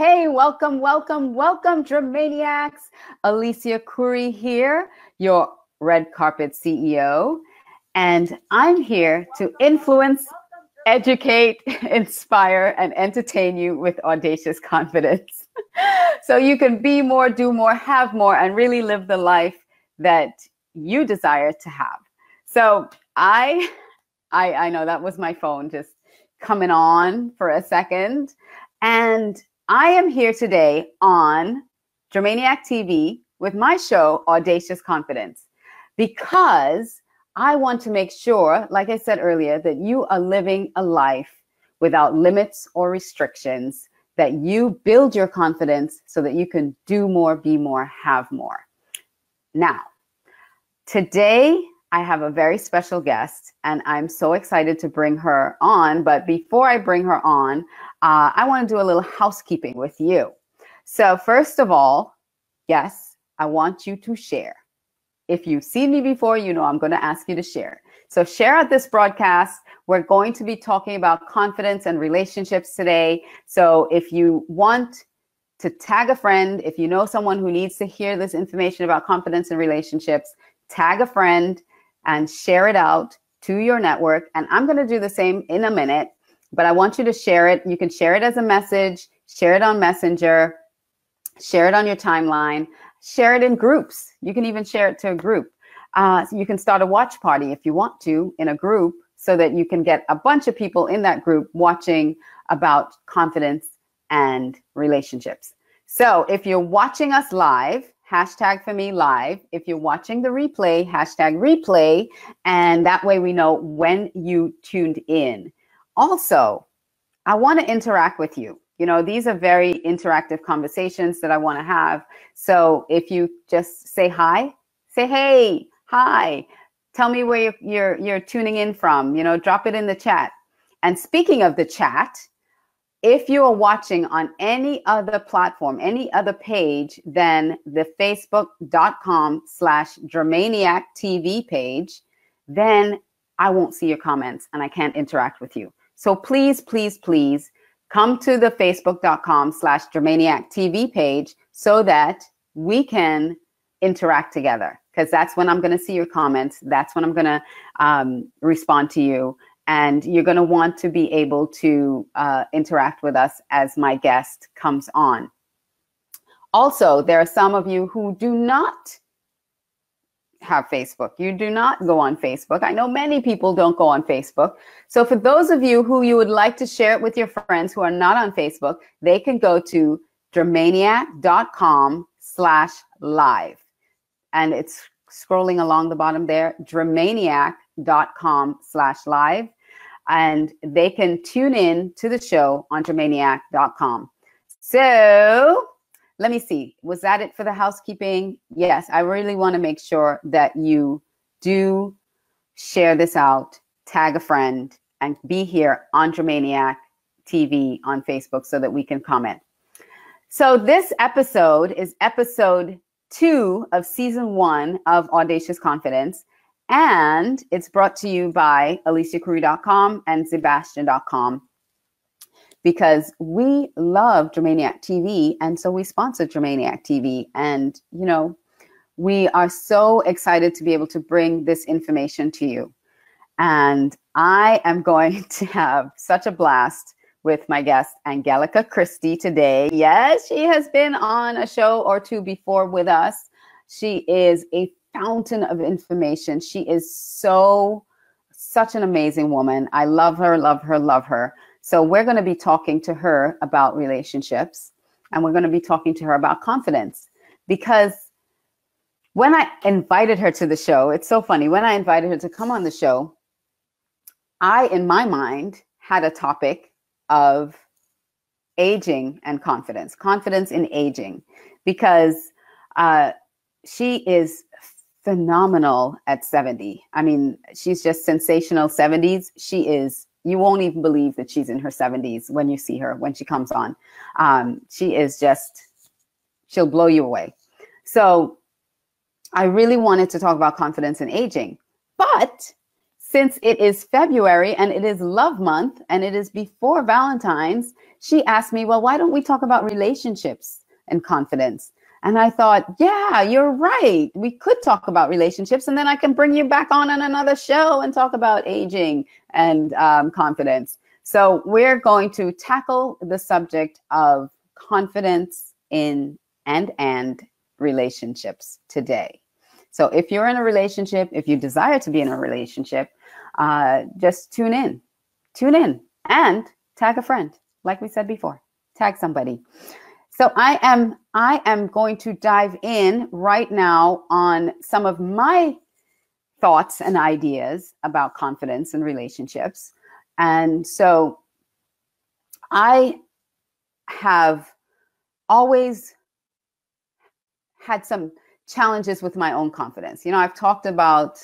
hey, welcome, Dramaniacs. Alicia Couri here, your red carpet CEO. And I'm here to influence, educate, inspire, and entertain you with audacious confidence. So you can be more, do more, have more, and really live the life that you desire to have. So I know that was my phone just coming on for a second. And I am here today on Dramaniac TV with my show, Audacious Confidence, because I want to make sure, like I said earlier, that you are living a life without limits or restrictions, that you build your confidence so that you can do more, be more, have more. Now, today, I have a very special guest, and I'm so excited to bring her on. But before I bring her on, I want to do a little housekeeping with you. So first of all, yes, I want you to share. If you've seen me before, you know I'm going to ask you to share. So share out this broadcast. We're going to be talking about confidence and relationships today. So if you want to tag a friend, if you know someone who needs to hear this information about confidence and relationships, tag a friend and share it out to your network. And I'm going to do the same in a minute, but I want you to share it. You can share it as a message, share it on Messenger, share it on your timeline, share it in groups. You can even share it to a group. So you can start a watch party if you want to in a group so that you can get a bunch of people in that group watching about confidence and relationships. So if you're watching us live, hashtag for me live. If you're watching the replay, hashtag replay. And that way we know when you tuned in. Also, I want to interact with you. You know, these are very interactive conversations that I want to have. So if you just say hi, say, hey, hi, tell me where you're tuning in from, you know, drop it in the chat. And speaking of the chat, if you are watching on any other platform, any other page than the facebook.com/Dramaniac TV page, then I won't see your comments and I can't interact with you. So please, please, please come to the facebook.com/Dramaniac TV page so that we can interact together, because that's when I'm going to see your comments. That's when I'm going to respond to you. And you're going to want to be able to interact with us as my guest comes on. Also, there are some of you who do not have Facebook. You do not go on Facebook. I know many people don't go on Facebook. So for those of you who you would like to share it with your friends who are not on Facebook, they can go to dramaniac.com/live. And it's scrolling along the bottom there, dramaniac.com/live. And they can tune in to the show on dramaniac.com. So let me see. Was that it for the housekeeping? Yes, I really want to make sure that you do share this out, tag a friend, and be here on Dramaniac TV on Facebook so that we can comment. So this episode is episode 2 of season 1 of Audacious Confidence. And it's brought to you by AliciaCouri.com and Sebastian.com, because we love Dramaniac TV, and so we sponsor Dramaniac TV. And, you know, we are so excited to be able to bring this information to you. And I am going to have such a blast with my guest, Angelika Christie, today. Yes, she has been on a show or two before with us. She is a fountain of information. She is such an amazing woman. I love her, love her, love her. So we're going to be talking to her about relationships, and we're going to be talking to her about confidence, because when I invited her to the show, it's so funny. When I invited her to come on the show, I, in my mind, had a topic of aging and confidence in aging, because she is phenomenal at 70. I mean, she's just sensational 70s. She is, you won't even believe that she's in her 70s when you see her, when she comes on. She is just, she'll blow you away. So I really wanted to talk about confidence in aging. But since it is February and it is Love Month and it is before Valentine's, she asked me, well, why don't we talk about relationships and confidence? And I thought, yeah, you're right. We could talk about relationships, and then I can bring you back on another show and talk about aging and confidence. So we're going to tackle the subject of confidence in and relationships today. So if you're in a relationship, if you desire to be in a relationship, just tune in and tag a friend. Like we said before, tag somebody. So I am going to dive in right now on some of my thoughts and ideas about confidence in relationships. And so I have always had some challenges with my own confidence. You know, I've talked about,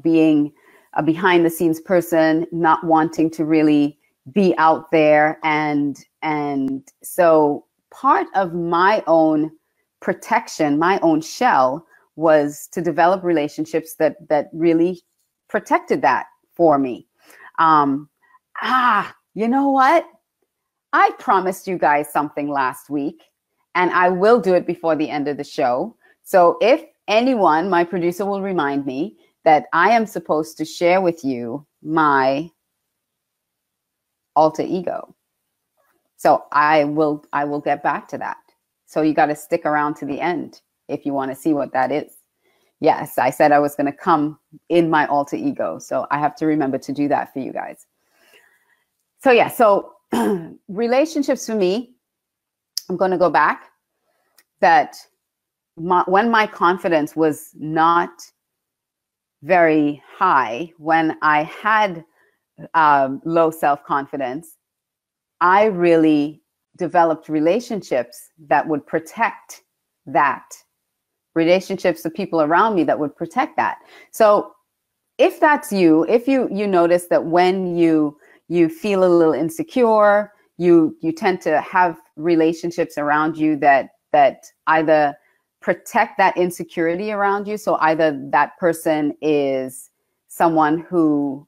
being a behind the scenes person, not wanting to really be out there. And so part of my own protection, my own shell, was to develop relationships that really protected that for me. You know what? I promised you guys something last week, and I will do it before the end of the show. So if anyone, my producer will remind me that I am supposed to share with you my alter ego. So I will get back to that. So you got to stick around to the end if you want to see what that is. Yes, I said I was going to come in my alter ego. So I have to remember to do that for you guys. So yeah, so relationships for me, I'm going to go back that when my confidence was not very high, when I had low self-confidence, I really developed relationships that would protect that. Relationships with people around me that would protect that. So if that's you, if you notice that when you feel a little insecure, you tend to have relationships around you that either protect that insecurity around you. So either that person is someone who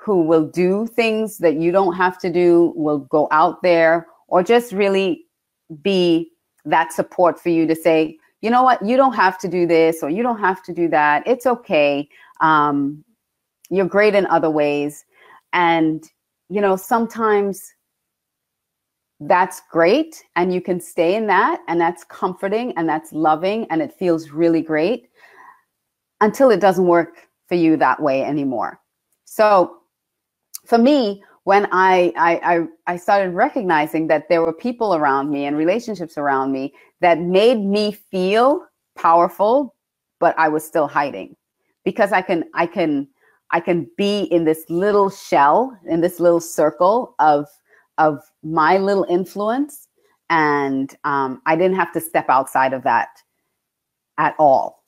will do things that you don't have to do, will go out there, or just really be that support for you to say, you know what, you don't have to do this, or you don't have to do that. It's okay. You're great in other ways. And, sometimes that's great. And you can stay in that. And that's comforting and that's loving. And it feels really great until it doesn't work for you that way anymore. So for me, when I started recognizing that there were people around me and relationships around me that made me feel powerful, but I was still hiding, because I can be in this little shell, in this little circle of my little influence, and I didn't have to step outside of that at all.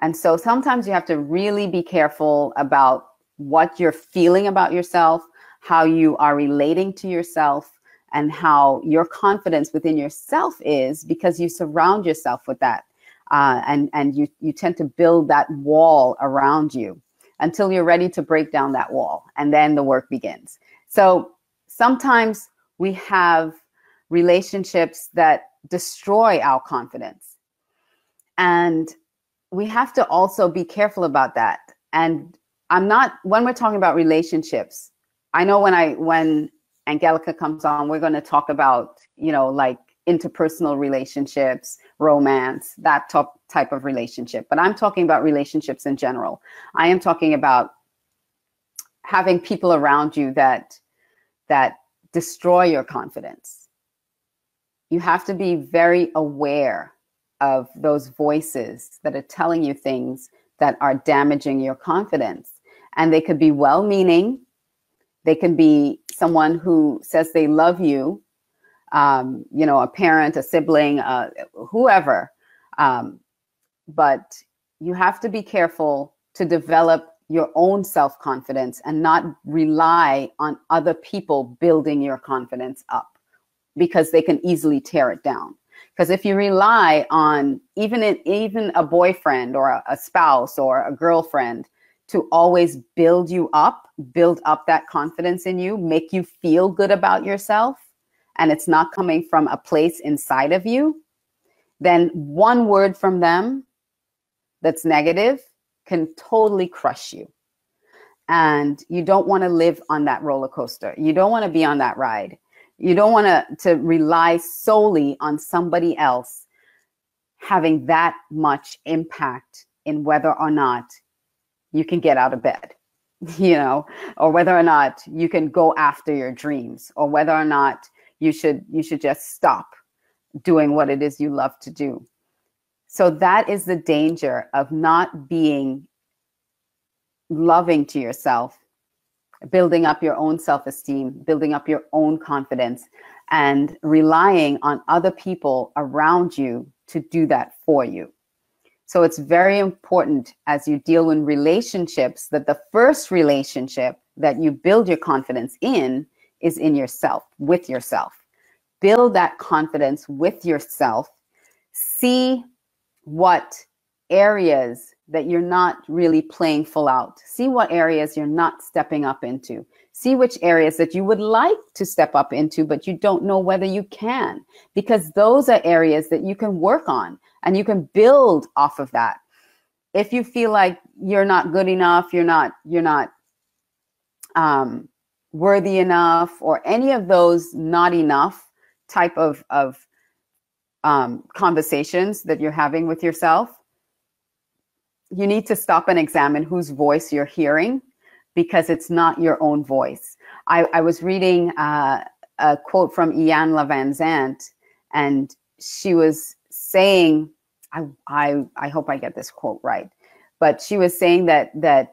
And so sometimes you have to really be careful about what you're feeling about yourself, how you are relating to yourself, and how your confidence within yourself is, because you surround yourself with that. And you tend to build that wall around you until you're ready to break down that wall. And then the work begins. So sometimes we have relationships that destroy our confidence. And we have to also be careful about that. And when we're talking about relationships, I know when Angelika comes on, we're going to talk about, like interpersonal relationships, romance, that type of relationship. But I'm talking about relationships in general. I am talking about having people around you that destroy your confidence. You have to be very aware of those voices that are telling you things that are damaging your confidence. And they could be well-meaning. They can be someone who says they love you, a parent, a sibling, whoever. But you have to be careful to develop your own self-confidence and not rely on other people building your confidence up, because they can easily tear it down. Because if you rely on even a boyfriend or a spouse or a girlfriend to always build up that confidence in you, make you feel good about yourself, and it's not coming from a place inside of you, then one word from them that's negative can totally crush you. And you don't want to live on that roller coaster. You don't want to be on that ride. You don't want to rely solely on somebody else having that much impact in whether or not you can get out of bed, or whether or not you can go after your dreams, or whether or not you should just stop doing what it is you love to do. So that is the danger of not being loving to yourself, building up your own self-esteem, building up your own confidence, and relying on other people around you to do that for you. So it's very important as you deal in relationships that the first relationship that you build your confidence in is in yourself, with yourself. Build that confidence with yourself. See what areas that you're not really playing full out. See what areas you're not stepping up into. See which areas that you would like to step up into, but you don't know whether you can, because those are areas that you can work on and you can build off of that. If you feel like you're not good enough, you're not worthy enough, or any of those not enough type of conversations that you're having with yourself, you need to stop and examine whose voice you're hearing, because it's not your own voice. I was reading a quote from Ian Van Zandt, and she was saying, I hope I get this quote right, but she was saying that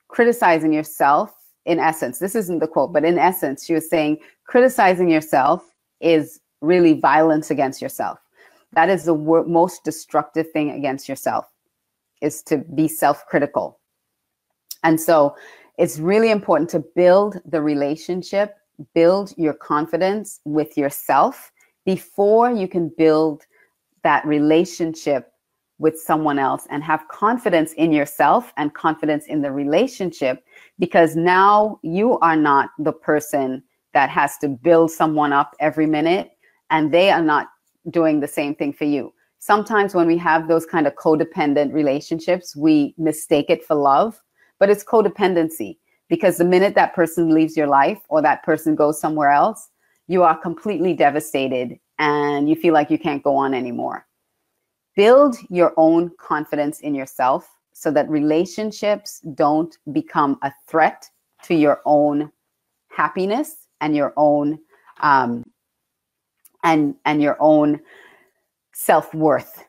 criticizing yourself, in essence, this isn't the quote, but in essence, she was saying criticizing yourself is really violence against yourself. That is the most destructive thing against yourself, is to be self-critical. And so it's really important to build the relationship, build your confidence with yourself before you can build that relationship with someone else, and have confidence in yourself and confidence in the relationship, because now you are not the person that has to build someone up every minute, and they are not doing the same thing for you. Sometimes when we have those kind of codependent relationships, we mistake it for love, but it's codependency, because the minute that person leaves your life or that person goes somewhere else, you are completely devastated and you feel like you can't go on anymore. Build your own confidence in yourself so that relationships don't become a threat to your own happiness and your own and your own self-worth.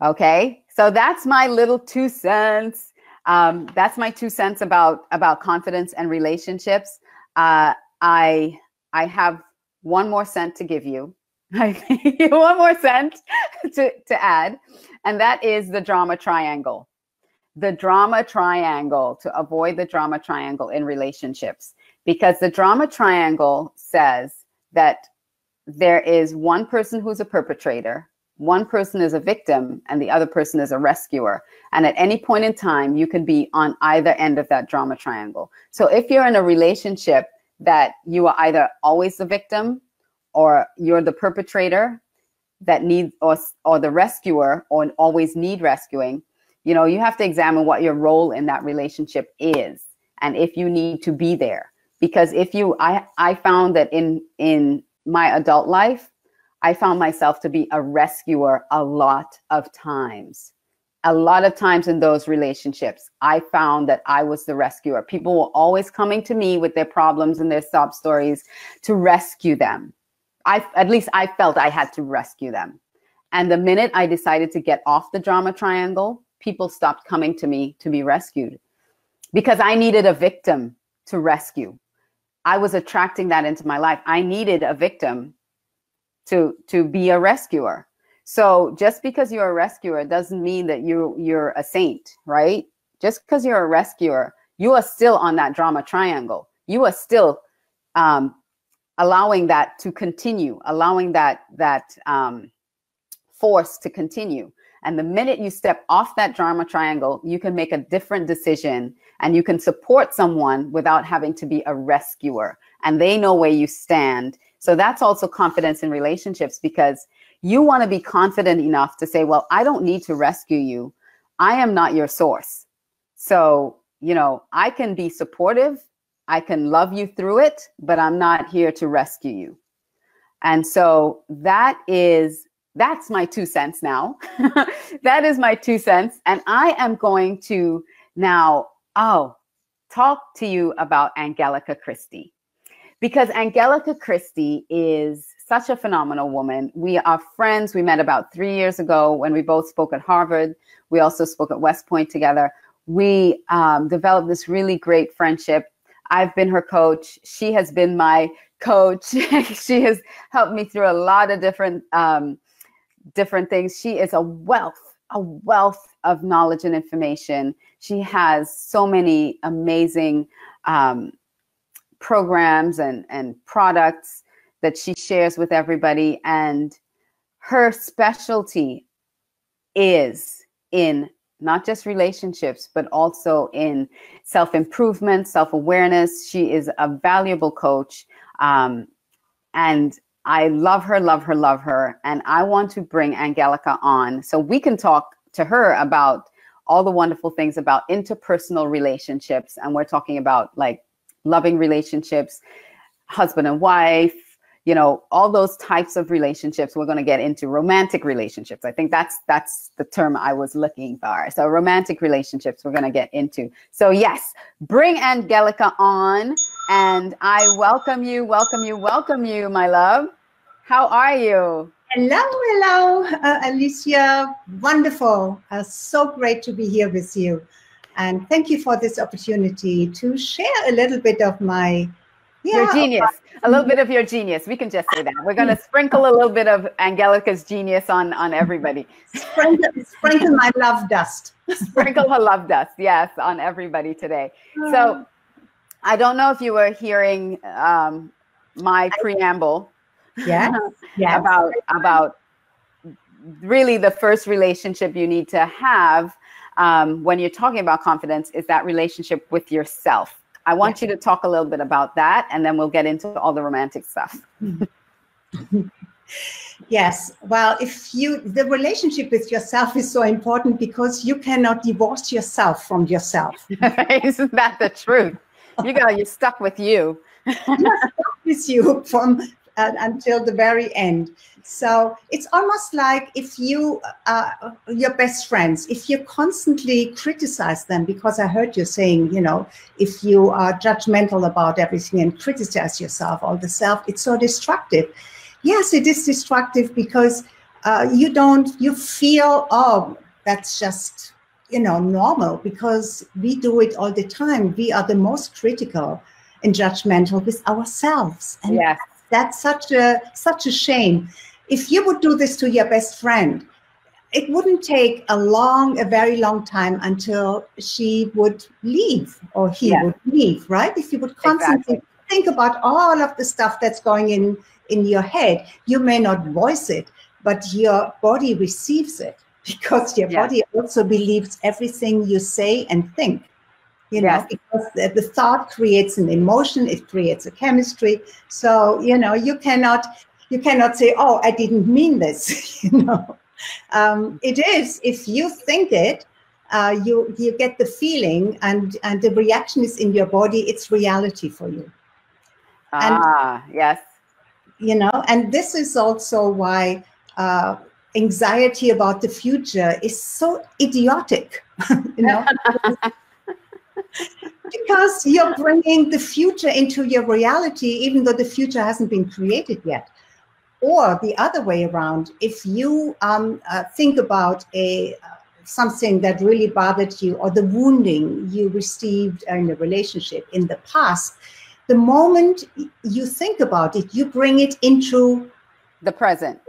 Okay, so that's my little 2 cents. That's my 2 cents about confidence and relationships. I have 1 more cent to give you. 1 more cent to add, and that is the drama triangle. The drama triangle, to avoid the drama triangle in relationships, because the drama triangle says that there is one person who's a perpetrator, one person is a victim, and the other person is a rescuer. And at any point in time, you can be on either end of that drama triangle. So if you're in a relationship that you are either always the victim, or you're the perpetrator that needs, or the rescuer, or always need rescuing, you have to examine what your role in that relationship is, and if you need to be there. Because I found that in my adult life, I found myself to be a rescuer a lot of times. A lot of times in those relationships, I found that I was the rescuer. People were always coming to me with their problems and their sob stories to rescue them. At least I felt I had to rescue them. And the minute I decided to get off the drama triangle, people stopped coming to me to be rescued, because I needed a victim to rescue. I was attracting that into my life. I needed a victim to be a rescuer. So just because you're a rescuer doesn't mean that you're a saint, right? Just because you're a rescuer, you are still on that drama triangle. You are still allowing that to continue, allowing that force to continue. And the minute you step off that drama triangle, you can make a different decision and you can support someone without having to be a rescuer. And they know where you stand. So that's also confidence in relationships, because you want to be confident enough to say, well, I don't need to rescue you. I am not your source. So, you know, I can be supportive. I can love you through it, but I'm not here to rescue you. And so that's my 2 cents now. That is my 2 cents. And I am going to now, talk to you about Angelika Christie, because Angelika Christie is such a phenomenal woman. We are friends. We met about 3 years ago when we both spoke at Harvard. We also spoke at West Point together. We developed this really great friendship. I've been her coach. She has been my coach. She has helped me through a lot of different things. She is a wealth of knowledge and information. She has so many amazing programs and products that she shares with everybody. And her specialty is in not just relationships, but also in self-improvement, self-awareness. She is a valuable coach. And I love her. And I want to bring Angelika on so we can talk to her about all the wonderful things about interpersonal relationships. And we're talking about like loving relationships, husband and wife, you know, all those types of relationships. We're going to get into romantic relationships. I think that's the term I was looking for. So romantic relationships we're going to get into. So yes, bring Angelika on. And I welcome you, my love. How are you? Hello, Alicia. Wonderful. So great to be here with you. And thank you for this opportunity to share a little bit of my... your genius, a little bit of your genius. We can just say that. We're going to sprinkle a little bit of Angelika's genius on everybody. Sprinkle my love dust. Sprinkle her love dust, yes, on everybody today. So I don't know if you were hearing my preamble. Yes. about really the first relationship you need to have when you're talking about confidence is that relationship with yourself. I want you to talk a little bit about that, and then we'll get into all the romantic stuff. Yes. Well, the relationship with yourself is so important because you cannot divorce yourself from yourself. Isn't that the truth? You're stuck with you. You're stuck with you from until the very end. So it's almost like if you, your best friends, if you constantly criticize them, because I heard you saying, you know, if you are judgmental about everything and criticize yourself, all the self, it's so destructive. Yes, it is destructive because you feel, oh, that's just, you know, normal, because we do it all the time. We are the most critical and judgmental with ourselves. And yes. That's such a shame. If you would do this to your best friend, it wouldn't take a very long time until she would leave or he would leave, right? If you would constantly think about all of the stuff that's going in your head, you may not voice it, but your body receives it because your body also believes everything you say and think. You know, because the thought creates an emotion, it creates a chemistry. So, you know, you cannot say, oh, I didn't mean this, you know. It is, if you think it, you get the feeling and the reaction is in your body, it's reality for you. Yes. You know, and this is also why anxiety about the future is so idiotic, you know. Because you're bringing the future into your reality, even though the future hasn't been created yet. Or the other way around, if you think about something that really bothered you or the wounding you received in a relationship in the past, the moment you think about it, you bring it into the present.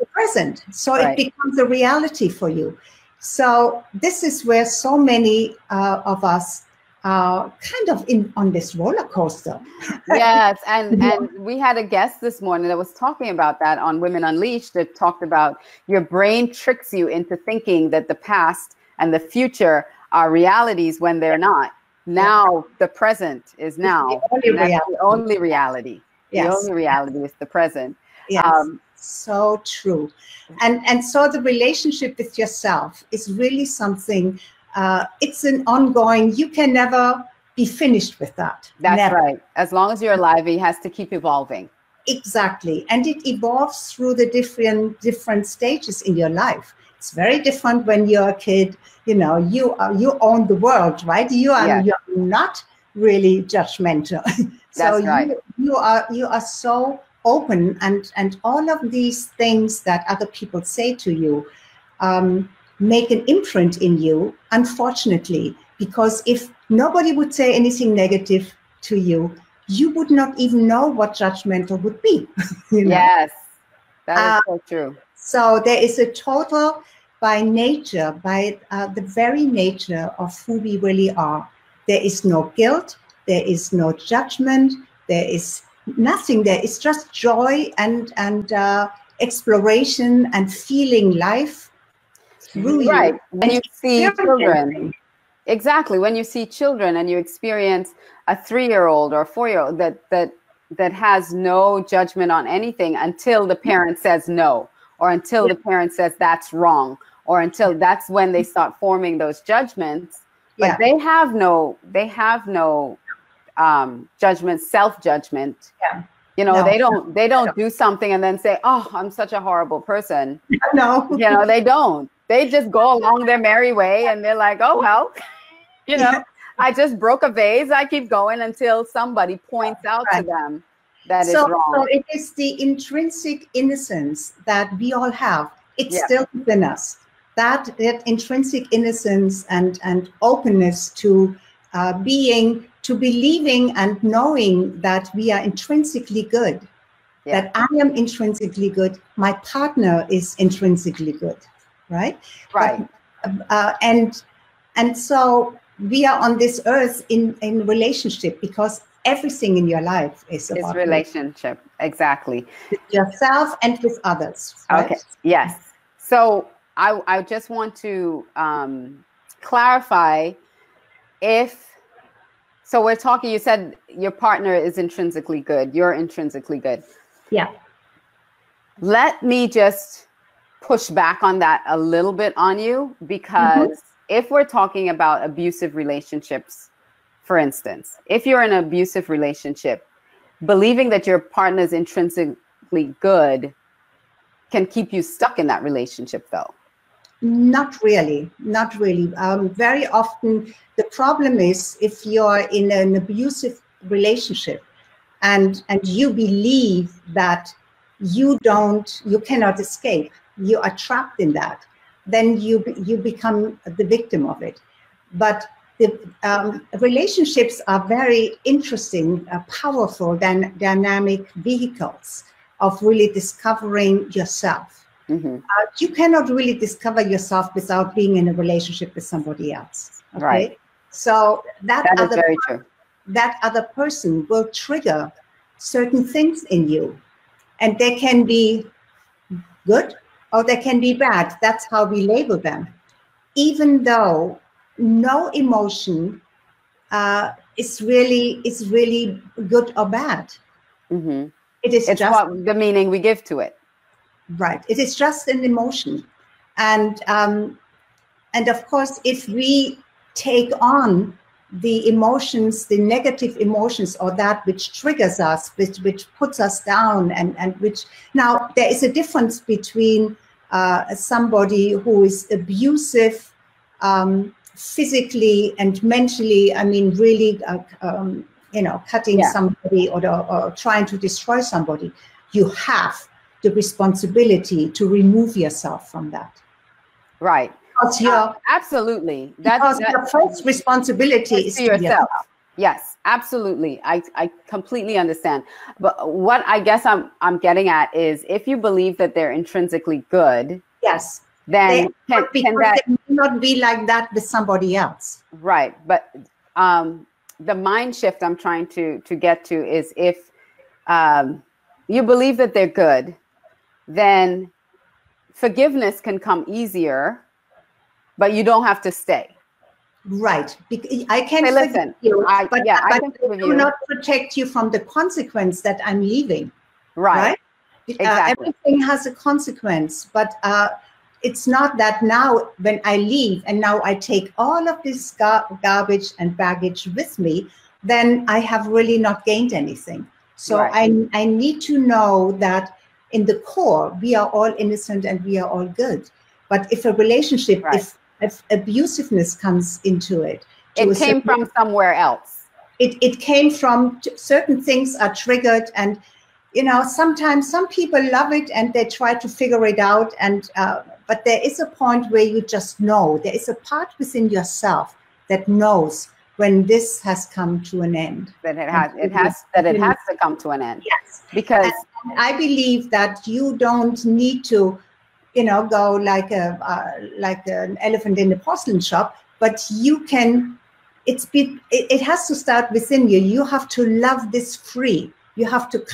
So it becomes a reality for you. So this is where so many of us kind of on this roller coaster. Yes, and we had a guest this morning that was talking about that on Women Unleashed, that talked about your brain tricks you into thinking that the past and the future are realities when they're not. Now the present is now. The only reality. Yes. The only reality is the present. Yes. So true. And so the relationship with yourself is really something, it's an ongoing, you can never be finished with that. That's never. Right. As long as you're alive, it has to keep evolving. Exactly. And it evolves through the different stages in your life. It's very different when you're a kid, you own the world, right? You're not really judgmental. So That's right. you are so open, and all of these things that other people say to you make an imprint in you, unfortunately, because if nobody would say anything negative to you, you would not even know what judgmental would be. Yes, that is so true. So there is a total, by nature, by the very nature of who we really are, there is no guilt, there is no judgment, there is nothing. There is just joy and exploration and feeling life through you. Right. When you see children, exactly. When you see children and you experience a 3-year-old or a 4-year-old that has no judgment on anything until the parent says no, or until the parent says that's wrong, or until that's when they start forming those judgments. But they have no judgment, self-judgment. They don't do something and then say, oh, I'm such a horrible person. No. They don't. They just go along their merry way, and they're like, oh, well, I just broke a vase. I keep going until somebody points out to them that is wrong. So it is the intrinsic innocence that we all have. It's still within us. That intrinsic innocence and openness to believing and knowing that we are intrinsically good, that I am intrinsically good, my partner is intrinsically good, right? Right. But, and so we are on this earth in relationship, because everything in your life is about relationship. Exactly. With yourself and with others. Right? Okay. Yes. So I just want to clarify so we're talking, you said your partner is intrinsically good. You're intrinsically good. Yeah. Let me just push back on that a little bit on you, because if we're talking about abusive relationships, for instance, if you're in an abusive relationship, believing that your partner is intrinsically good can keep you stuck in that relationship, though. Not really. Very often the problem is, if you're in an abusive relationship and you believe that you cannot escape, you are trapped in that, then you become the victim of it. But the relationships are very interesting, powerful, dynamic vehicles of really discovering yourself. You cannot really discover yourself without being in a relationship with somebody else. Okay? Right. So that is very true. That other person will trigger certain things in you, and they can be good or they can be bad. That's how we label them. Even though no emotion is really good or bad. It's just the meaning we give to it. Right. It is just an emotion. And of course, if we take on the emotions, the negative emotions, or that which triggers us, which puts us down, and which, now there is a difference between somebody who is abusive physically and mentally, I mean, really, cutting somebody or trying to destroy somebody. You have the responsibility to remove yourself from that. Right. Because absolutely. Your first responsibility is to yourself. Yes, absolutely. I completely understand. But what I guess I'm getting at is, if you believe that they're intrinsically good, yes, then they may not be like that with somebody else. Right. But the mind shift I'm trying to get to is if you believe that they're good, then forgiveness can come easier, but you don't have to stay. Right. I can Say, forgive listen, you, but I can do forgive you. not protect you from the consequence that I'm leaving. Right. Exactly. Everything has a consequence, but it's not that now when I leave and now I take all of this garbage and baggage with me, then I have really not gained anything. So Right. I need to know that in the core, we are all innocent and we are all good. But if a relationship, if abusiveness comes into it, it came from somewhere else. It came from certain things are triggered, and sometimes some people love it and they try to figure it out, and but there is a point where you just know. There is a part within yourself that knows when this has come to an end. That it has to come to an end. Yes, because and I believe that you don't need to, go like an elephant in the porcelain shop, but you can. It has to start within you. You have to love this free. You have to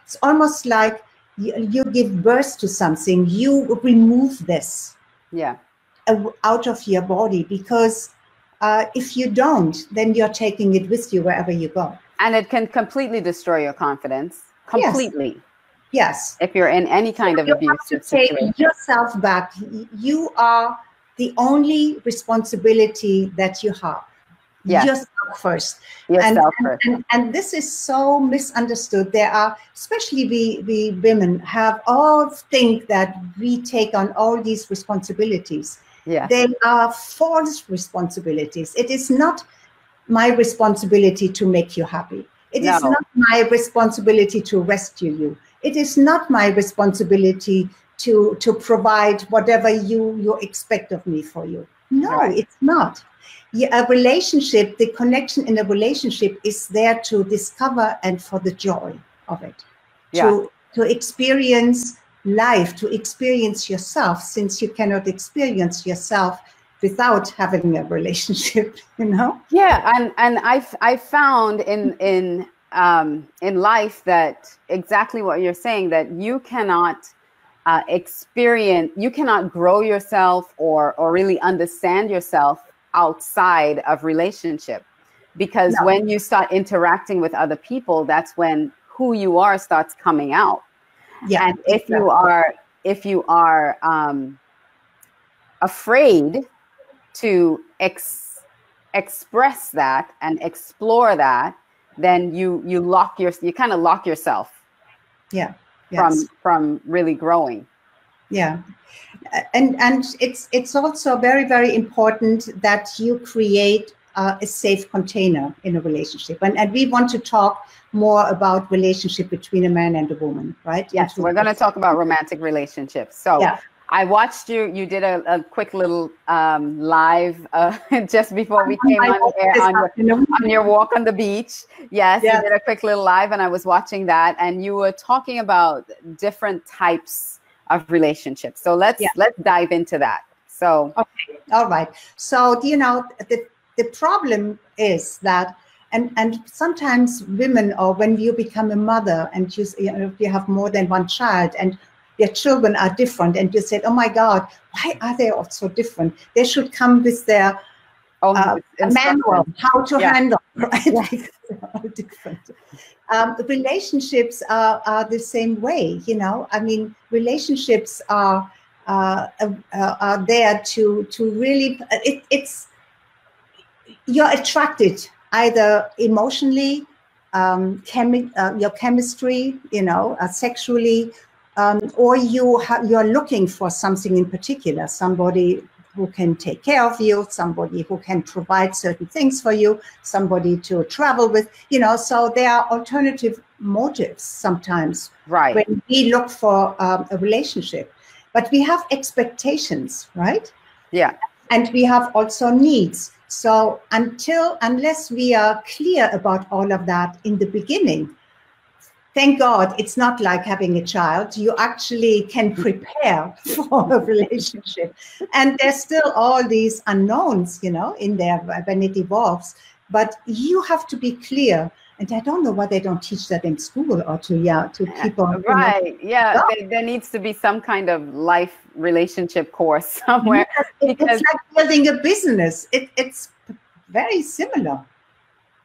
it's almost like you give birth to something. You remove this out of your body, because if you don't, then you're taking it with you wherever you go. And it can completely destroy your confidence. Completely. Yes. If you're in any kind of abusive situation. You have to take yourself back. You are the only responsibility that you have. Yes. Yourself first. And this is so misunderstood. There are, especially we women, think that we take on all these responsibilities. Yeah. They are false responsibilities. It is not my responsibility to make you happy. It is not my responsibility to rescue you. It is not my responsibility to provide whatever you expect of me for you. No, it's not. A relationship, the connection in a relationship is there to discover and for the joy of it. To experience life, to experience yourself, since you cannot experience yourself without having a relationship, Yeah, and I found in life that exactly what you're saying, that you cannot you cannot grow yourself or really understand yourself outside of relationship, because when you start interacting with other people, that's when who you are starts coming out. Yeah, and if you are afraid to express that and explore that, then you kind of lock yourself. Yeah. From really growing. Yeah. And it's also very, very important that you create a safe container in a relationship. And we want to talk more about relationship between a man and a woman, right? Yes, we're going to talk about romantic relationships. So I watched you did a quick little live just before we came on air on your walk on the beach. Yes, you did a quick little live, and I was watching that, and you were talking about different types of relationships. So let's dive into that. So okay, all right. So the problem is that and sometimes women, or when you become a mother and you have more than one child and their children are different, and you said, oh my God, why are they all so different? They should come with their manual, how to handle, right? Like, they're all different. Relationships are the same way, I mean, relationships are there to really, you're attracted either emotionally, your chemistry, sexually, or you're looking for something in particular, somebody who can take care of you, somebody who can provide certain things for you, somebody to travel with, so there are alternative motives sometimes when we look for a relationship. But we have expectations, right? Yeah. And we have also needs. So unless we are clear about all of that in the beginning, thank God it's not like having a child. You actually can prepare for a relationship. And there's still all these unknowns, in there when it evolves. but you have to be clear. And I don't know why they don't teach that in school, or to keep on. Right. Yeah. There needs to be some kind of life relationship course somewhere. Yes, it's like building a business. It's very similar.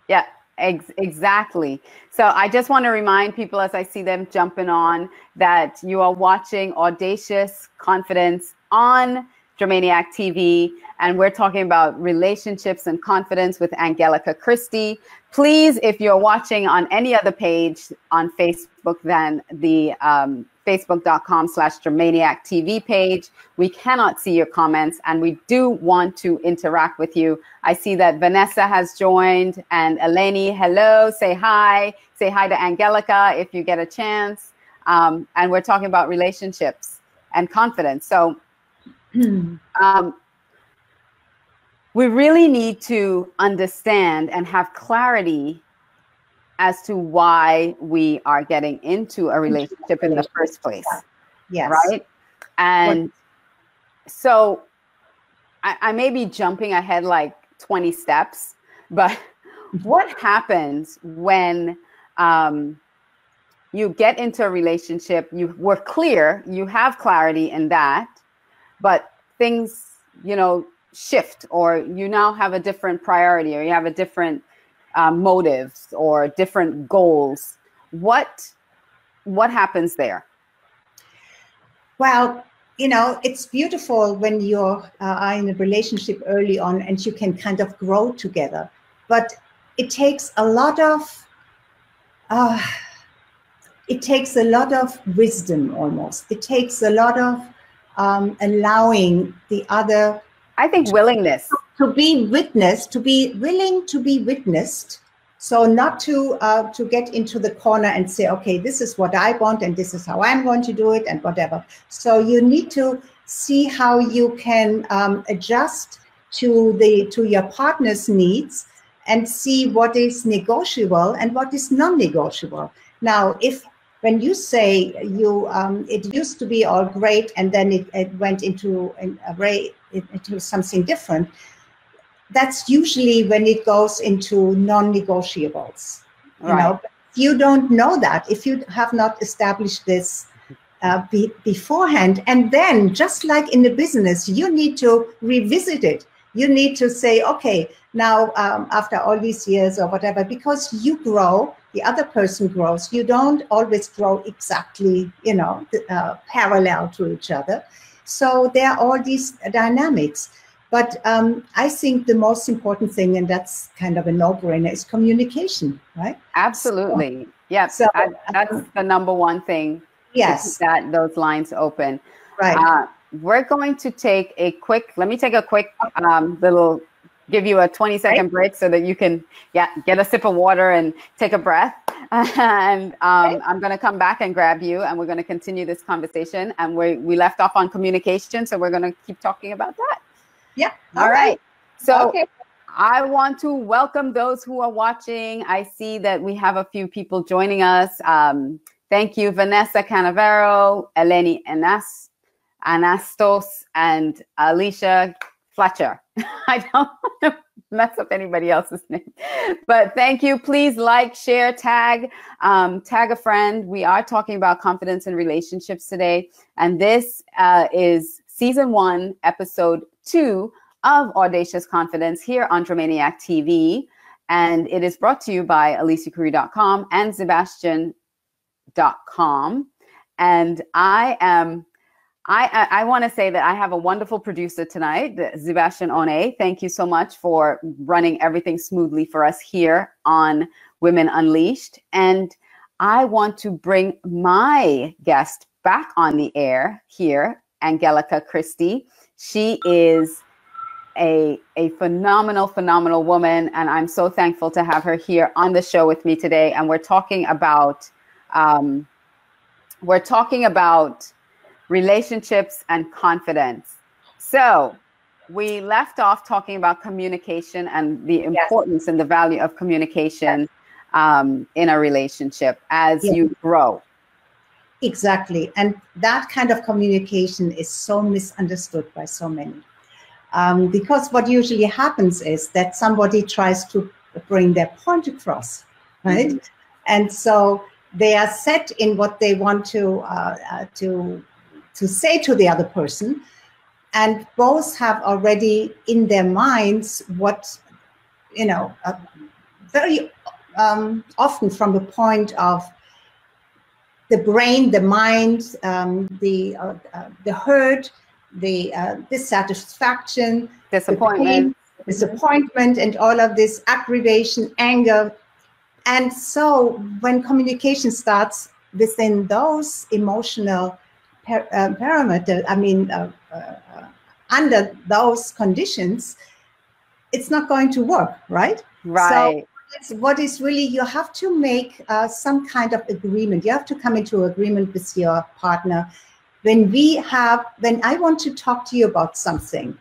Yeah, exactly. So I just want to remind people, as I see them jumping on, that you are watching Audacious Confidence on Dramaniac TV, and we're talking about relationships and confidence with Angelika Christie. Please, if you're watching on any other page on Facebook than the facebook.com/Dramaniac TV page, we cannot see your comments, and we do want to interact with you. I see that Vanessa has joined, and Eleni, hello, say hi to Angelika if you get a chance. And we're talking about relationships and confidence. So we really need to understand and have clarity as to why we are getting into a relationship in the first place. Yes. Right? And so I may be jumping ahead like 20 steps, but what happens when you get into a relationship, you were clear, you have clarity in that, but things, shift, or you now have a different priority, or you have a different motives or different goals. What happens there? Well, it's beautiful when you're in a relationship early on and you can kind of grow together, but it takes a lot of wisdom almost. It takes a lot of allowing the other, I think, willingness to be witnessed, to be willing to be witnessed. So not to get into the corner and say, okay, this is what I want and this is how I'm going to do it and whatever. So you need to see how you can adjust to your partner's needs and see what is negotiable and what is non-negotiable. Now, when you say it used to be all great and then it went into into something different, that's usually when it goes into non-negotiables. Right. If you don't know that, if you have not established this beforehand, and then just like in the business, you need to revisit it. You need to say, okay, now after all these years or whatever, because you grow, the other person grows. You don't always grow exactly, parallel to each other. So there are all these dynamics. But I think the most important thing, and that's kind of a no-brainer, is communication, right? Absolutely. Yeah. So, that's the number one thing. Yes. That those lines open. Right. We're going to take a quick give you a 20-second break so that you can get a sip of water and take a breath. And I'm going to come back and grab you, and we're going to continue this conversation. And we left off on communication, so we're going to keep talking about that. Yeah. All right. So I want to welcome those who are watching. I see that we have a few people joining us. Thank you, Vanessa Canavero, Eleni Anastos, and Alicia Fletcher. I don't want to mess up anybody else's name, but thank you. Please like, share, tag a friend. We are talking about confidence in relationships today. And this is season 1, episode 2 of Audacious Confidence here on Dramaniac TV. And it is brought to you by AliciaCouri.com and Sebastian.com. And I want to say that I have a wonderful producer tonight, Sebastian One. Thank you so much for running everything smoothly for us here on Women Unleashed. And I want to bring my guest back on the air here, Angelika Christie. She is a phenomenal woman, and I'm so thankful to have her here on the show with me today. And we're talking about relationships and confidence. So we left off talking about communication and the importance and the value of communication in a relationship as you grow. Exactly. And that kind of communication is so misunderstood by so many. Because what usually happens is that somebody tries to bring their point across, right? And so they are set in what they want to say to the other person, and both have already in their minds what, very often from the point of the brain, the mind, the hurt, the dissatisfaction, disappointment, disappointment, and all of this aggravation, anger. And so when communication starts within those emotional parameters, under those conditions, it's not going to work, right? Right. So what is really, you have to make some kind of agreement. You have to come into agreement with your partner. When I want to talk to you about something,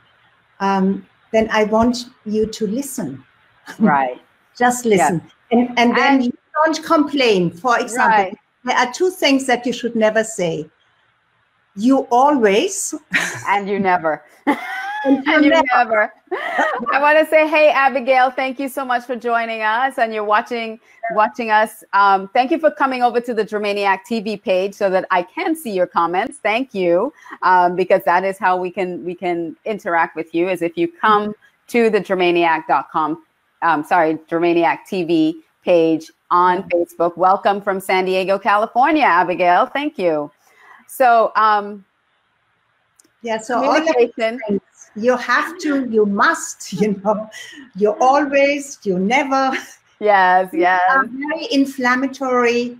then I want you to listen. Right. Just listen. Yes. And then you don't complain. For example, there are two things that you should never say. You always. And you never. And you never. I want to say, hey, Abigail, thank you so much for joining us. And you're watching us. Thank you for coming over to the Dramaniac TV page so that I can see your comments. Thank you. Because that is how we can interact with you, is if you come to the Dramaniac.com, Dramaniac TV page on Facebook. Welcome from San Diego, California, Abigail. Thank you. So, so communication. You have to, you must, you always, you never. Yes. Very inflammatory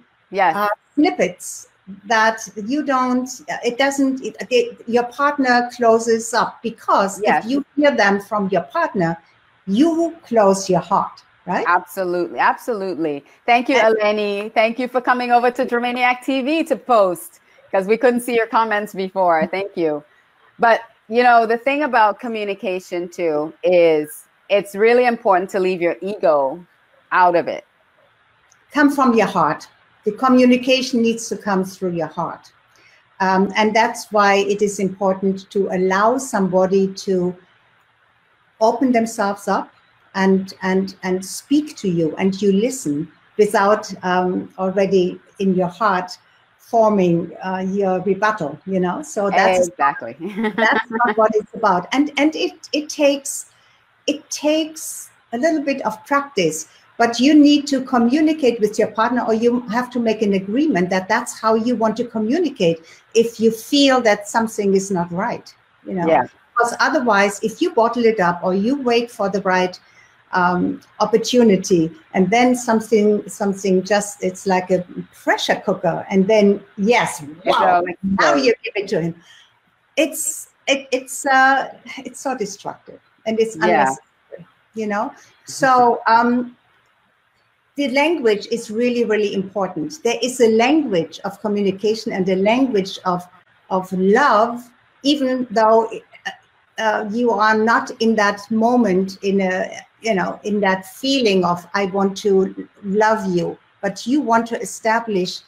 snippets that you don't, your partner closes up, because if you hear them from your partner, you close your heart, right? Absolutely. Thank you, Eleni. Thank you for coming over to Dramaniac TV to post, because we couldn't see your comments before. Thank you. But the thing about communication too is it's really important to leave your ego out of it. Come from your heart. The communication needs to come through your heart. And that's why it is important to allow somebody to open themselves up and speak to you, and you listen without already in your heart forming your rebuttal, so that's exactly that's not what it's about. And it takes a little bit of practice, but you need to communicate with your partner, or you have to make an agreement that that's how you want to communicate if you feel that something is not right, because otherwise, if you bottle it up or you wait for the right opportunity, and then something just, it's like a pressure cooker, and then now you give it to him. It's so destructive, and it's unnecessary, So the language is really, really important. There is a language of communication and a language of love, even though you are not in that moment in that feeling of I want to love you, but you want to establish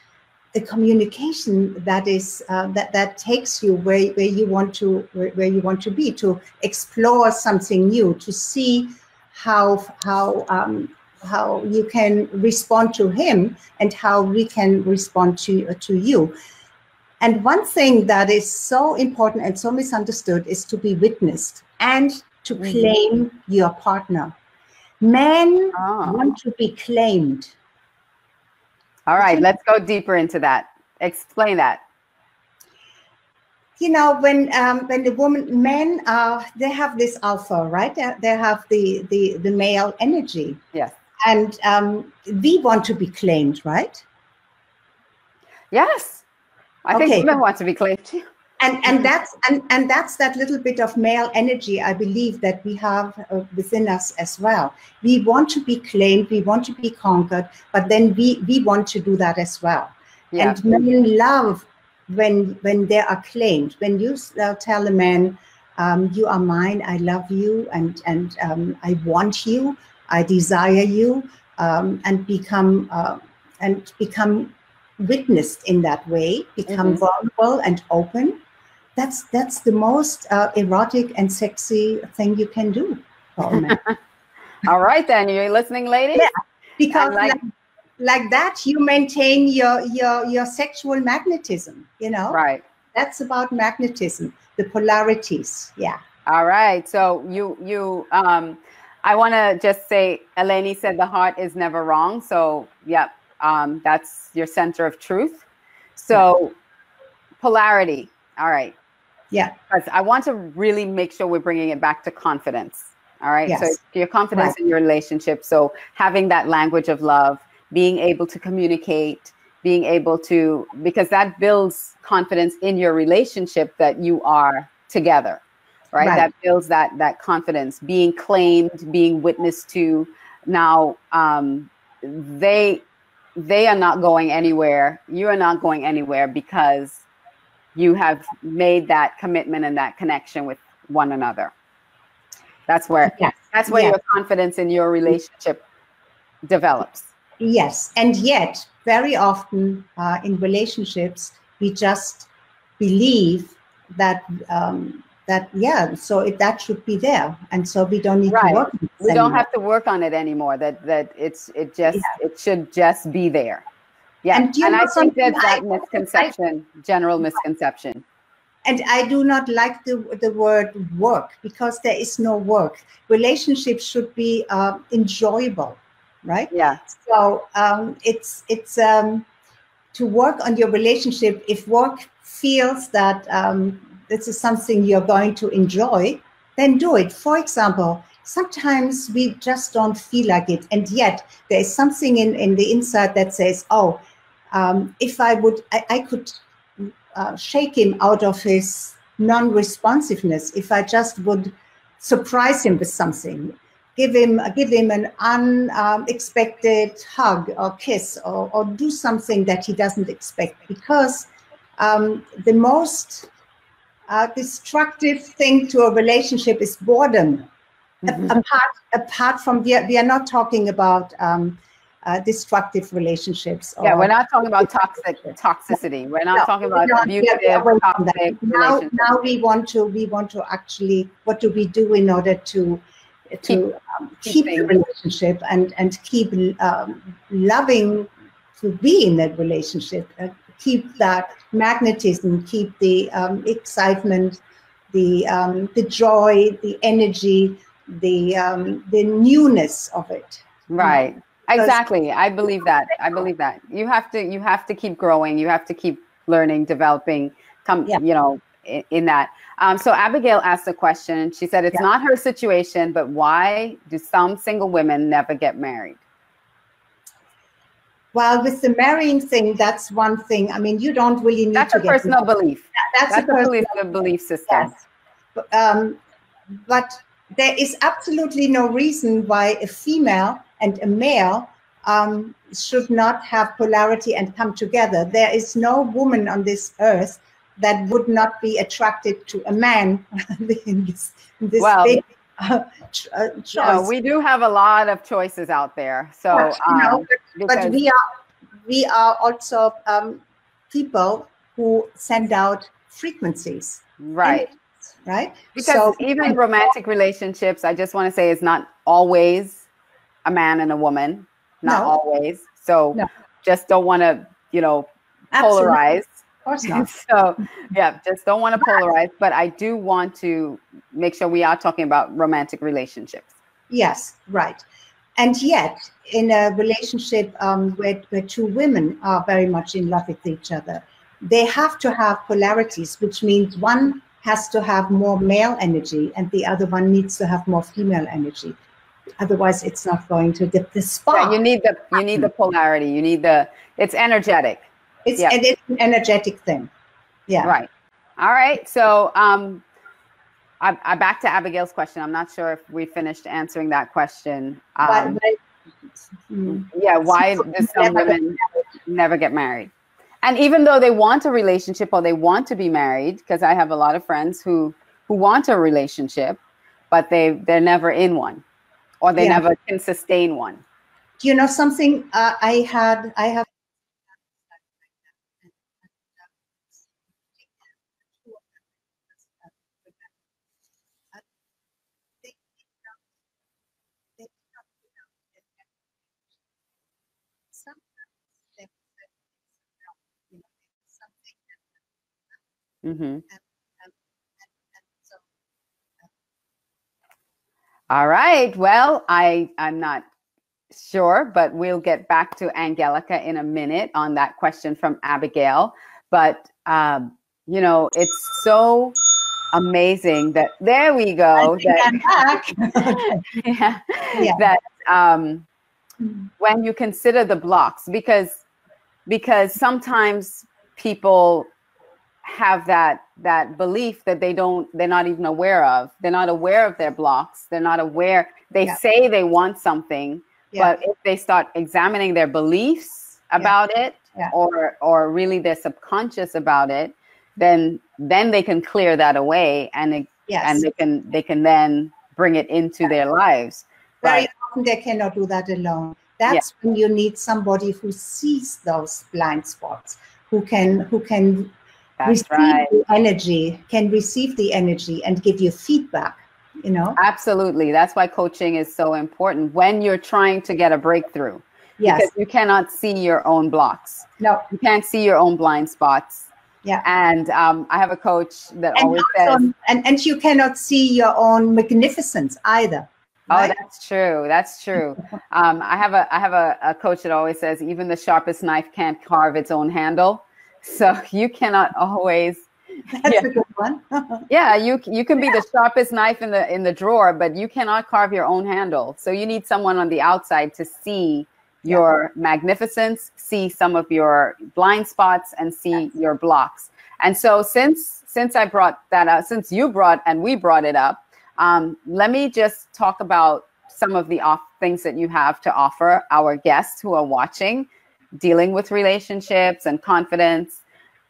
a communication that is that takes you where you want to be, to explore something new, to see how you can respond to him and how we can respond to you. And one thing that is so important and so misunderstood is to be witnessed and to claim your partner. Men want to be claimed. All right, let's go deeper into that. Explain that. When the men they have this alpha, right? They have the male energy. Yes. And we want to be claimed, right? Yes. I think women want to be claimed too. And that's that little bit of male energy, I believe, that we have within us as well. We want to be claimed, we want to be conquered, but then we want to do that as well. Yeah. And men love when they are claimed. When you tell a man, you are mine, I love you, and I want you, I desire you, and become witnessed in that way, become vulnerable and open. That's the most erotic and sexy thing you can do for a man. All right, then. You're listening, ladies? Yeah, because And like that, you maintain your sexual magnetism, you know? right. That's about magnetism, the polarities. Yeah. All right. So I want to just say, Eleni said the heart is never wrong. So, yeah, that's your center of truth. So, polarity. All right. Yeah. Because I want to really make sure we're bringing it back to confidence. All right. Yes. So, your confidence in your relationship. So, having that language of love, being able to communicate, being able to, because that builds confidence in your relationship that you are together. Right? That builds that confidence, being claimed, being witnessed to. Now, they are not going anywhere. You are not going anywhere because you have made that commitment and that connection with one another. That's where your confidence in your relationship develops. Yes, and yet very often in relationships we just believe that that should be there, and so we don't need to work on it. We don't have to work on it anymore. It should just be there. Yeah, and I think that misconception, general misconception. And I do not like the word work, because there is no work. Relationships should be enjoyable, right? Yeah. So it's to work on your relationship. If work feels that this is something you're going to enjoy, then do it. For example, sometimes we just don't feel like it, and yet there is something in the inside that says, "Oh, if I could." Shake him out of his non-responsiveness if I just would surprise him with something, give him an unexpected hug or kiss, or do something that he doesn't expect. Because the most destructive thing to a relationship is boredom. Mm-hmm. Apart from, we are not talking about destructive relationships. We're not talking about toxicity. We're not talking about abusive, toxic relationships. Now we want to actually, what do we do in order to keep the relationship and keep loving to be in that relationship, keep that magnetism, keep the excitement, the joy, the energy, the newness of it. Right. Exactly. I believe that. You have to keep growing. You have to keep learning, developing, in that. So Abigail asked a question. She said, it's not her situation, but why do some single women never get married? Well, with the marrying thing, that's one thing. I mean, you don't really need to get married. That's a personal belief. That's a personal belief system. Yes. But there is absolutely no reason why a female and a male should not have polarity and come together. There is no woman on this earth that would not be attracted to a man in this big choice. No, we do have a lot of choices out there. So, but we are also people who send out frequencies. Right. Right. Because even romantic relationships, I just want to say, is not always a man and a woman. Not always. So just don't want to, polarize. Of course not. So just don't want to polarize. But I do want to make sure we are talking about romantic relationships. Yes, right. And yet, in a relationship where two women are very much in love with each other, they have to have polarities, which means one has to have more male energy and the other one needs to have more female energy. Otherwise, it's not going to get the spark. Yeah, you need the polarity. You need it's energetic. It's an energetic thing. Yeah. Right. All right. So I back to Abigail's question. I'm not sure if we finished answering that question. Why do some women never get married? And even though they want a relationship or they want to be married, because I have a lot of friends who want a relationship, but they're never in one, or they never can sustain one. Do you know something? I have. Mm-hmm. So, All right. Well, I'm not sure, but we'll get back to Angelika in a minute on that question from Abigail. But, you know, it's so amazing that there we go. I'm back. Yeah, Yeah. that when you consider the blocks, because sometimes people have that belief that they're not even aware of. They're not aware of their blocks. They're not aware. They say they want something, but if they start examining their beliefs about it, or really their subconscious about it, then they can clear that away, and they can then bring it into their lives. Very often they cannot do that alone. That's when you need somebody who sees those blind spots, who can receive the energy and give you feedback, you know? Absolutely. That's why coaching is so important when you're trying to get a breakthrough. Yes. Because you cannot see your own blocks. No. You can't see your own blind spots. Yeah. And I have a coach that always says... And you cannot see your own magnificence either. Right? Oh, that's true. That's true. I have a coach that always says even the sharpest knife can't carve its own handle. So you cannot always. That's a good one. Yeah, you can be the sharpest knife in the drawer, but you cannot carve your own handle. So you need someone on the outside to see your magnificence, see some of your blind spots, and see your blocks. And so since I brought that up, since you brought and we brought it up, let me just talk about some of the things that you have to offer our guests who are watching, dealing with relationships and confidence.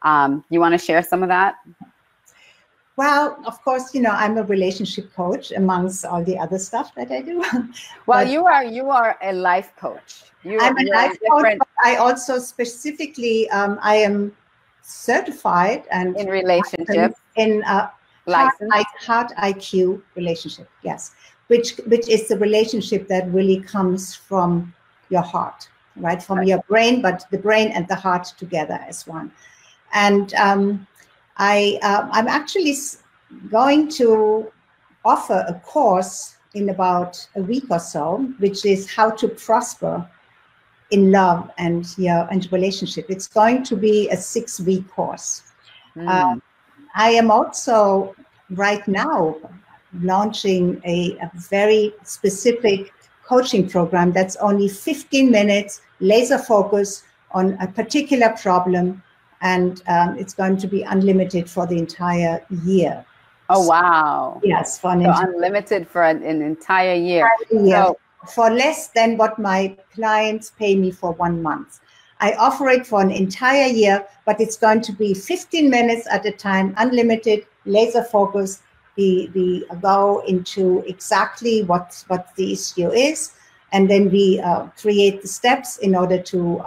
You want to share some of that? Well, of course, you know, I'm a relationship coach amongst all the other stuff that I do. Well, you are a life coach. I'm a life coach. But I also specifically, I am certified and in relationships in heart IQ relationship. Yes, which is the relationship that really comes from your heart, right? From your brain, but the brain and the heart together as one. And I'm actually going to offer a course in about a week or so, which is how to prosper in love and relationship. It's going to be a 6-week course. I am also right now launching a very specific coaching program that's only 15 minutes, laser focus on a particular problem, and it's going to be unlimited for the entire year. Oh, wow. Yes, unlimited for an entire year. So, for less than what my clients pay me for 1 month. I offer it for an entire year, but it's going to be 15 minutes at a time, unlimited, laser focus. We go into exactly what the issue is, and then we create the steps in order to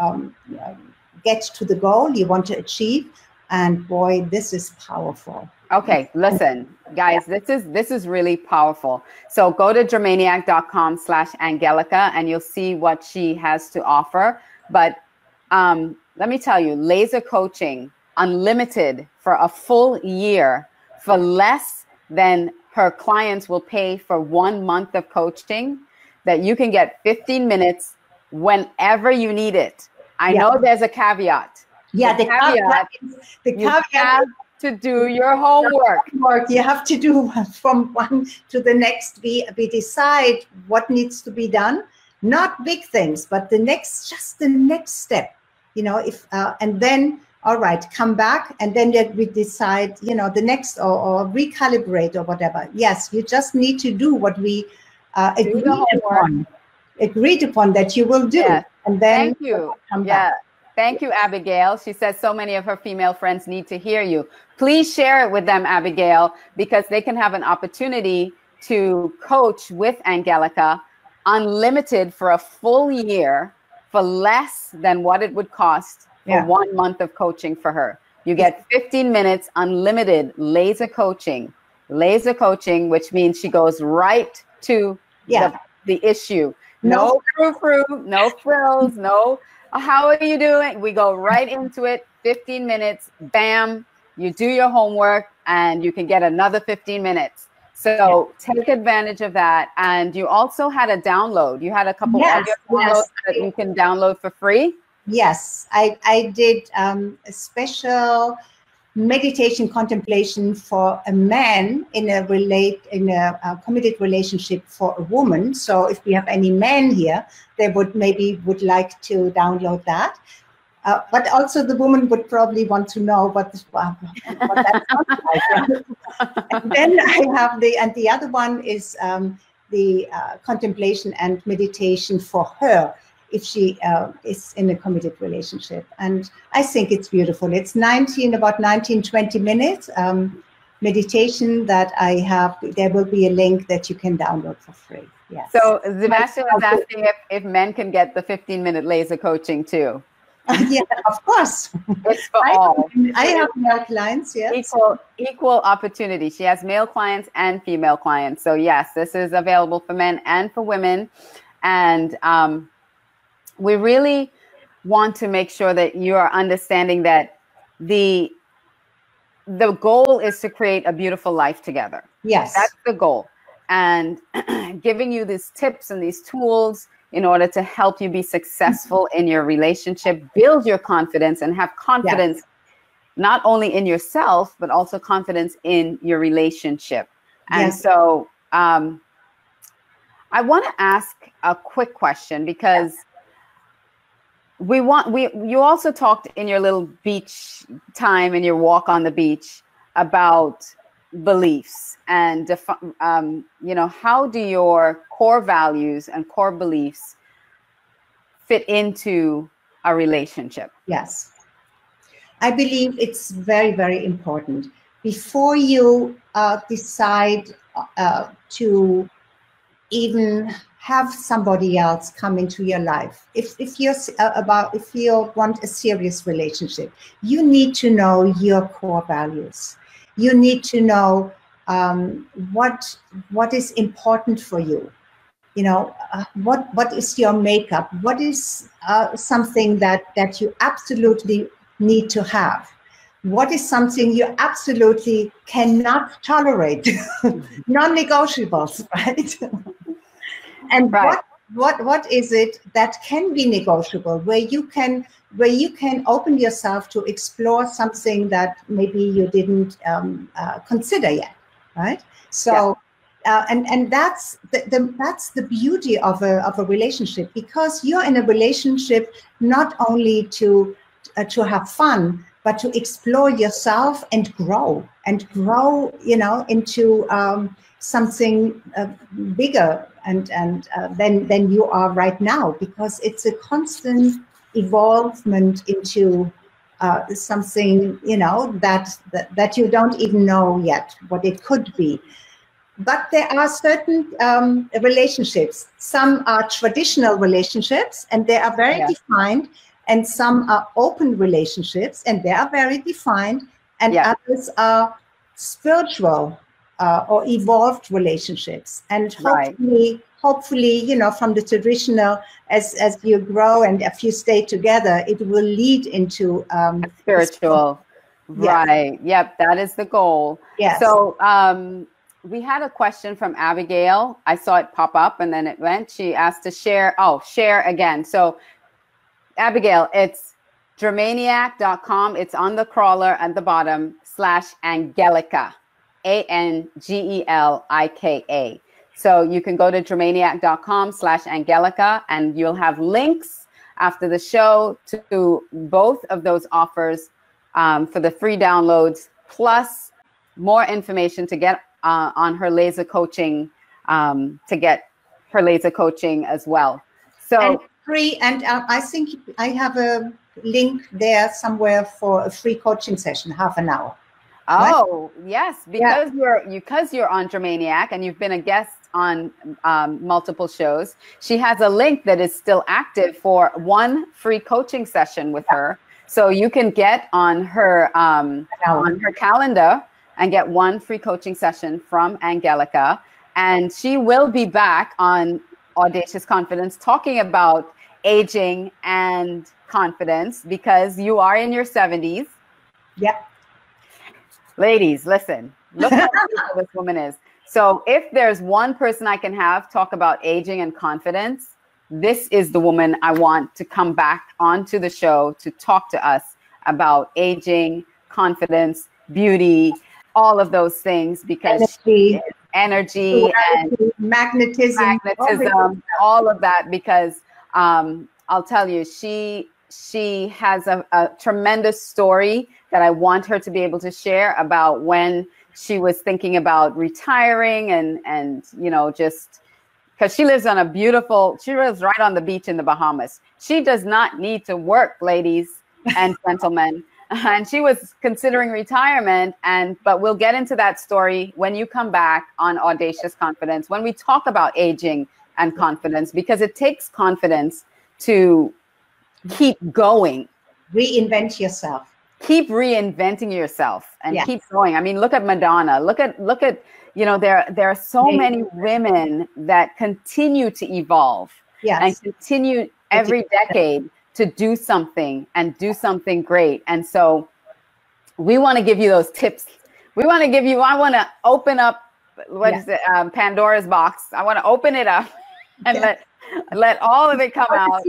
get to the goal you want to achieve. And boy, this is powerful. Okay, listen, guys, this is really powerful. So go to germaniac.com/Angelika and you'll see what she has to offer. But let me tell you, laser coaching, unlimited for a full year, for less than her clients will pay for 1 month of coaching, that you can get 15 minutes whenever you need it. I know there's a caveat. Yeah, the caveat have to do your homework. You have to do from one to the next. We decide what needs to be done, not big things, but just the next step. You know, and then all right, come back, and then we decide, you know, the next or recalibrate or whatever. Yes, you just need to do what we agreed upon that you will do, and then thank you. Come back. Thank you, Abigail. She says so many of her female friends need to hear you. Please share it with them, Abigail, because they can have an opportunity to coach with Angelika unlimited for a full year for less than what it would cost for 1 month of coaching for her. You get 15 minutes unlimited laser coaching, which means she goes right to the issue. No frou-frou, no frills, no how are you doing? We go right into it, 15 minutes, bam, you do your homework, and you can get another 15 minutes. So take advantage of that. And you also had a download. You had a couple audio downloads that you can download for free. Yes, I did a special meditation contemplation for a man in a committed relationship for a woman. So if we have any men here, they would like to download that. But also the woman would probably want to know what that sounds like. And then I have the other one is the contemplation and meditation for her if she is in a committed relationship. And I think it's beautiful. It's about 19, 20 minutes meditation that I have. There will be a link that you can download for free. Yes. So Sebastian was asking if men can get the 15-minute laser coaching too. Yeah, of course. It's for all. I have male clients, yes. Equal opportunity. She has male clients and female clients. So yes, this is available for men and for women. And we really want to make sure that you are understanding that the goal is to create a beautiful life together. Yes. That's the goal. And giving you these tips and these tools in order to help you be successful in your relationship, build your confidence, and have confidence not only in yourself, but also confidence in your relationship. And so I want to ask a quick question, because you also talked in your little beach time, in your walk on the beach, about beliefs and how do your core values and core beliefs fit into a relationship? Yes, I believe it's very, very important before you decide to even have somebody else come into your life. If you want a serious relationship, you need to know your core values. You need to know what is important for you. What is your makeup? What is something that you absolutely need to have? What is something you absolutely cannot tolerate? Non-negotiables, right? And what is it that can be negotiable, where you can open yourself to explore something that maybe you didn't consider yet, right? So, and that's the beauty of a relationship, because you're in a relationship not only to have fun, but to explore yourself and grow into something bigger and than you are right now, because it's a constant evolvement into something that you don't even know yet what it could be. But there are certain relationships. Some are traditional relationships, and they are very defined, and some are open relationships, and they are very defined, and others are spiritual or evolved relationships. And hopefully, from the traditional, as you grow and if you stay together, it will lead into spiritual. Right. Yep. That is the goal. Yes. So we had a question from Abigail. I saw it pop up and then it went. She asked to share. Oh, share again. So Abigail, it's Dramaniac.com. It's on the crawler at the bottom /Angelika. ANGELIKA. So you can go to Dramaniac.com /Angelika, and you'll have links after the show to both of those offers for the free downloads, plus more information to get on her laser coaching, to get her laser coaching as well. So and free, and I think I have a link there somewhere for a free coaching session, half an hour. Oh, yes, because you're on Dramaniac and you've been a guest on multiple shows. She has a link that is still active for one free coaching session with her. So you can get on her calendar and get one free coaching session from Angelika. And she will be back on Audacious Confidence talking about aging and confidence, because you are in your 70s. Yeah. Ladies, listen, look how beautiful this woman is. So if there's one person I can have talk about aging and confidence, this is the woman I want to come back onto the show to talk to us about aging, confidence, beauty, all of those things, because energy and magnetism, all of that, because I'll tell you, she has a tremendous story that I want her to be able to share about when she was thinking about retiring and you know, just because she lives right on the beach in the Bahamas. She does not need to work, ladies and gentlemen. And she was considering retirement, but we'll get into that story when you come back on Audacious Confidence, when we talk about aging and confidence, because it takes confidence to keep going. Reinvent yourself. Keep reinventing yourself and keep going. I mean, look at Madonna. Look at, you know, there are so many women that continue to evolve and continue every decade to do something and do something great. And so we want to give you those tips. I want to open up, Pandora's box. I want to open it up and let all of it come out.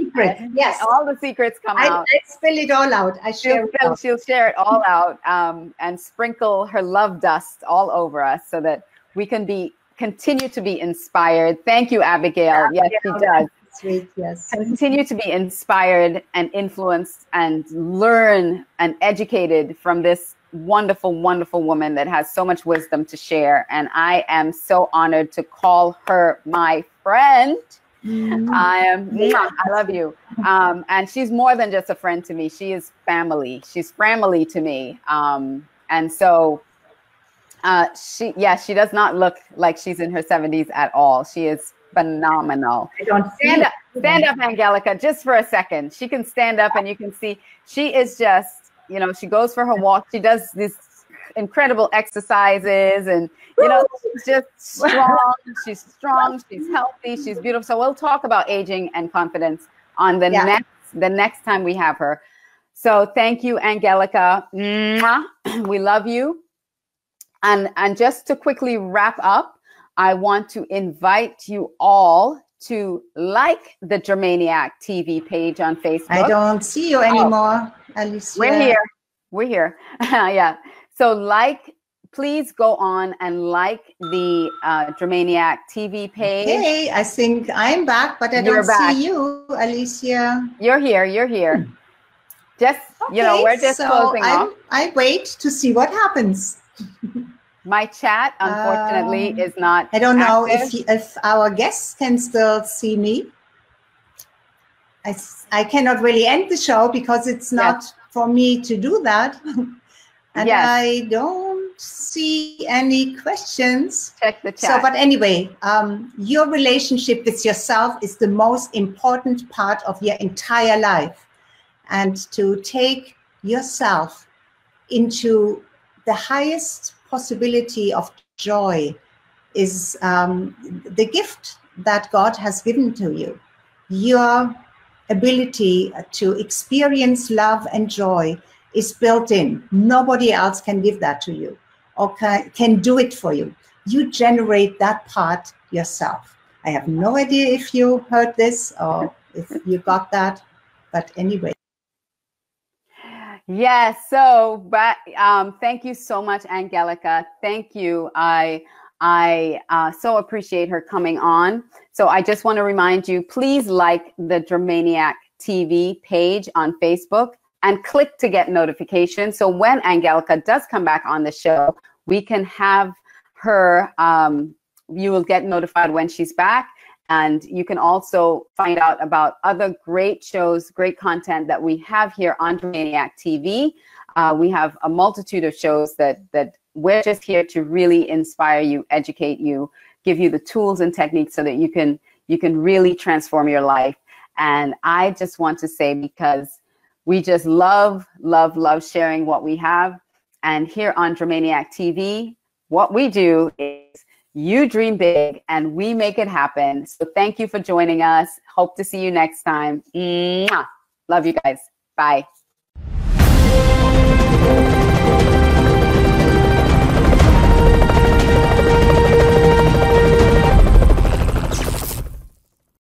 Yes. All the secrets come out. I spill it all out. She'll share it all out and sprinkle her love dust all over us so that we can continue to be inspired. Thank you, Abigail. Yes, she does. Sweet, yes. Continue to be inspired and influenced and learn and educated from this wonderful, wonderful woman that has so much wisdom to share. And I am so honored to call her my friend. I love you. And she's more than just a friend to me. She is family. She's family to me. And so she does not look like she's in her 70s at all. She is phenomenal. Stand up, Angelika, just for a second. She can stand up and you can see she is just, you know, she goes for her walk. She does these incredible exercises and, you know, she's just strong. She's strong. She's healthy. She's beautiful. So we'll talk about aging and confidence on the next time we have her. So thank you, Angelika. We love you. And just to quickly wrap up, I want to invite you all to like the Germaniac TV page on Facebook. I don't see you anymore, Alicia. We're here. Yeah. So please go on and like the Germaniac TV page. Okay, I think I'm back, but I don't see you, Alicia. You're here. Just, you know, we're just closing off. I wait to see what happens. My chat, unfortunately, is not I don't know active. if our guests can still see me. I cannot really end the show because it's not for me to do that. And I don't see any questions. Check the chat. So, but anyway, your relationship with yourself is the most important part of your entire life. And to take yourself into the highest possibility of joy is the gift that God has given to you. Your ability to experience love and joy is built in. Nobody else can give that to you or can do it for you. You generate that part yourself. I have no idea if you heard this or if you got that, but anyway. Yes. So, but thank you so much, Angelika. Thank you. I so appreciate her coming on. So I just want to remind you, please like the Germaniac TV page on Facebook and click to get notifications. So when Angelika does come back on the show, we can have her, you will get notified when she's back. And you can also find out about other great shows, great content that we have here on Germaniac TV. We have a multitude of shows that we're just here to really inspire you, educate you, give you the tools and techniques so that you can really transform your life. And I just want to say, because we just love sharing what we have. And here on Germaniac TV, what we do is you dream big and we make it happen. So thank you for joining us. Hope to see you next time. Mwah. Love you guys. Bye.